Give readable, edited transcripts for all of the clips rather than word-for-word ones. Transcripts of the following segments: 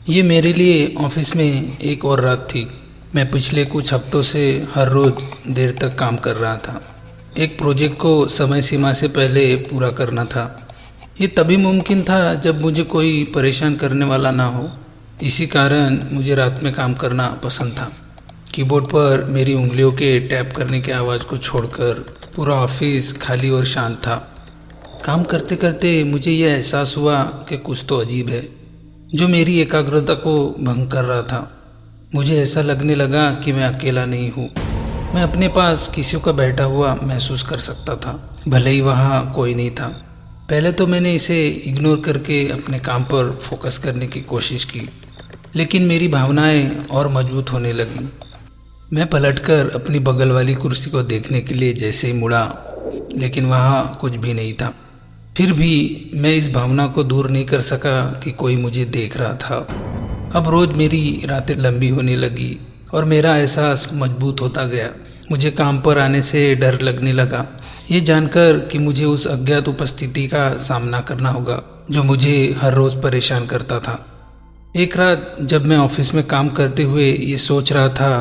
ये मेरे लिए ऑफिस में एक और रात थी। मैं पिछले कुछ हफ्तों से हर रोज़ देर तक काम कर रहा था। एक प्रोजेक्ट को समय सीमा से पहले पूरा करना था। ये तभी मुमकिन था जब मुझे कोई परेशान करने वाला ना हो। इसी कारण मुझे रात में काम करना पसंद था। कीबोर्ड पर मेरी उंगलियों के टैप करने की आवाज़ को छोड़कर पूरा ऑफिस खाली और शांत था। काम करते करते मुझे यह एहसास हुआ कि कुछ तो अजीब है जो मेरी एकाग्रता को भंग कर रहा था। मुझे ऐसा लगने लगा कि मैं अकेला नहीं हूँ। मैं अपने पास किसी का बैठा हुआ महसूस कर सकता था, भले ही वहाँ कोई नहीं था। पहले तो मैंने इसे इग्नोर करके अपने काम पर फोकस करने की कोशिश की, लेकिन मेरी भावनाएं और मजबूत होने लगी। मैं पलटकर अपनी बगल वाली कुर्सी को देखने के लिए जैसे ही मुड़ा, लेकिन वहाँ कुछ भी नहीं था। फिर भी मैं इस भावना को दूर नहीं कर सका कि कोई मुझे देख रहा था। अब रोज़ मेरी रातें लंबी होने लगी और मेरा एहसास मजबूत होता गया। मुझे काम पर आने से डर लगने लगा, ये जानकर कि मुझे उस अज्ञात उपस्थिति का सामना करना होगा जो मुझे हर रोज़ परेशान करता था। एक रात जब मैं ऑफिस में काम करते हुए ये सोच रहा था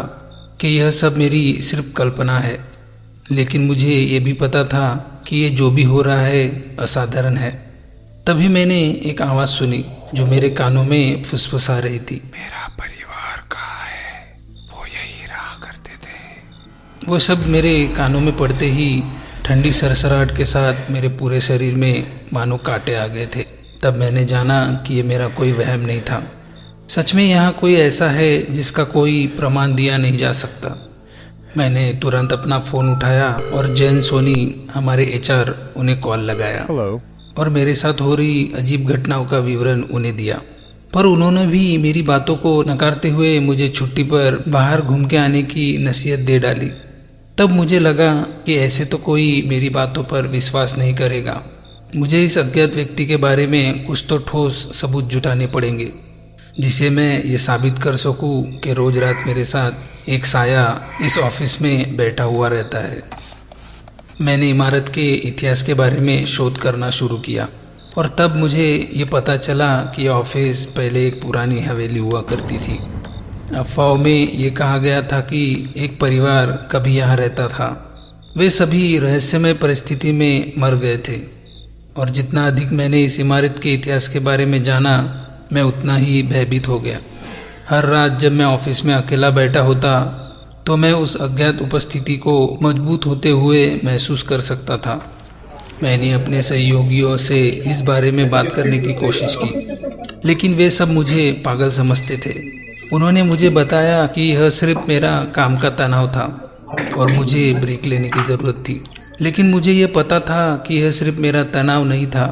कि यह सब मेरी सिर्फ कल्पना है, लेकिन मुझे ये भी पता था कि ये जो भी हो रहा है असाधारण है, तभी मैंने एक आवाज़ सुनी जो मेरे कानों में फुसफुसा रही थी। मेरा परिवार कहाँ है? वो यही रहा करते थे। वो शब्द मेरे कानों में पड़ते ही ठंडी सरसराहट के साथ मेरे पूरे शरीर में मानो कांटे आ गए थे। तब मैंने जाना कि ये मेरा कोई वहम नहीं था। सच में यहाँ कोई ऐसा है जिसका कोई प्रमाण दिया नहीं जा सकता। मैंने तुरंत अपना फ़ोन उठाया और जैन सोनी, हमारे एचआर, उन्हें कॉल लगाया और मेरे साथ हो रही अजीब घटनाओं का विवरण उन्हें दिया। पर उन्होंने भी मेरी बातों को नकारते हुए मुझे छुट्टी पर बाहर घूम के आने की नसीहत दे डाली। तब मुझे लगा कि ऐसे तो कोई मेरी बातों पर विश्वास नहीं करेगा। मुझे इस अज्ञात व्यक्ति के बारे में कुछ तो ठोस सबूत जुटाने पड़ेंगे, जिसे मैं ये साबित कर सकूं कि रोज रात मेरे साथ एक साया इस ऑफिस में बैठा हुआ रहता है। मैंने इमारत के इतिहास के बारे में शोध करना शुरू किया और तब मुझे ये पता चला कि यह ऑफिस पहले एक पुरानी हवेली हुआ करती थी। अफवाहों में ये कहा गया था कि एक परिवार कभी यहाँ रहता था। वे सभी रहस्यमय परिस्थिति में मर गए थे और जितना अधिक मैंने इस इमारत के इतिहास के बारे में जाना, मैं उतना ही भयभीत हो गया। हर रात जब मैं ऑफिस में अकेला बैठा होता तो मैं उस अज्ञात उपस्थिति को मजबूत होते हुए महसूस कर सकता था। मैंने अपने सहयोगियों से इस बारे में बात करने की कोशिश की, लेकिन वे सब मुझे पागल समझते थे। उन्होंने मुझे बताया कि यह सिर्फ मेरा काम का तनाव था और मुझे ब्रेक लेने की ज़रूरत थी। लेकिन मुझे यह पता था कि यह सिर्फ मेरा तनाव नहीं था,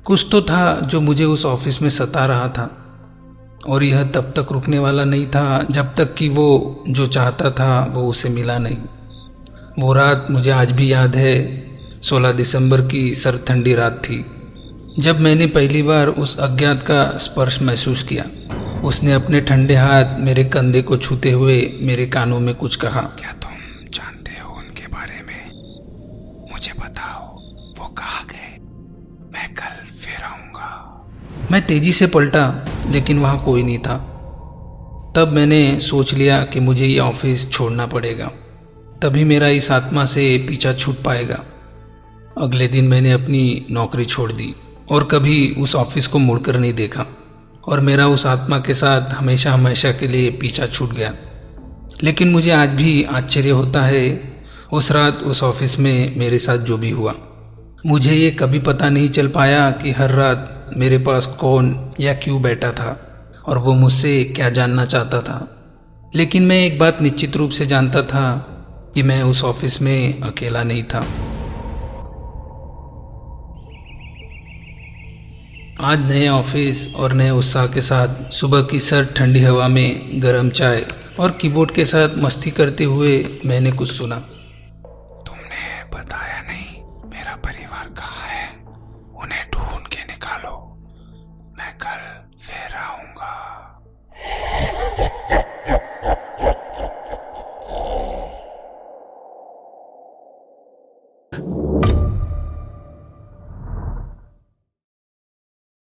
कुछ तो था जो मुझे उस ऑफिस में सता रहा था और यह तब तक रुकने वाला नहीं था जब तक कि वो जो चाहता था वो उसे मिला नहीं। वो रात मुझे आज भी याद है। 16 दिसंबर की सर्द ठंडी रात थी जब मैंने पहली बार उस अज्ञात का स्पर्श महसूस किया। उसने अपने ठंडे हाथ मेरे कंधे को छूते हुए मेरे कानों में कुछ कहा। क्या तुम जानते हो उनके बारे में? मुझे बताओ, वो कहाँ गए? मैं कल फिर आऊंगा। मैं तेजी से पलटा, लेकिन वहाँ कोई नहीं था। तब मैंने सोच लिया कि मुझे ये ऑफिस छोड़ना पड़ेगा, तभी मेरा इस आत्मा से पीछा छूट पाएगा। अगले दिन मैंने अपनी नौकरी छोड़ दी और कभी उस ऑफिस को मुड़कर नहीं देखा और मेरा उस आत्मा के साथ हमेशा हमेशा के लिए पीछा छूट गया। लेकिन मुझे आज भी आश्चर्य होता है उस रात उस ऑफिस में मेरे साथ जो भी हुआ। मुझे ये कभी पता नहीं चल पाया कि हर रात मेरे पास कौन या क्यों बैठा था और वो मुझसे क्या जानना चाहता था। लेकिन मैं एक बात निश्चित रूप से जानता था कि मैं उस ऑफिस में अकेला नहीं था। आज नए ऑफिस और नए उत्साह के साथ सुबह की सर्द ठंडी हवा में गर्म चाय और कीबोर्ड के साथ मस्ती करते हुए मैंने कुछ सुना।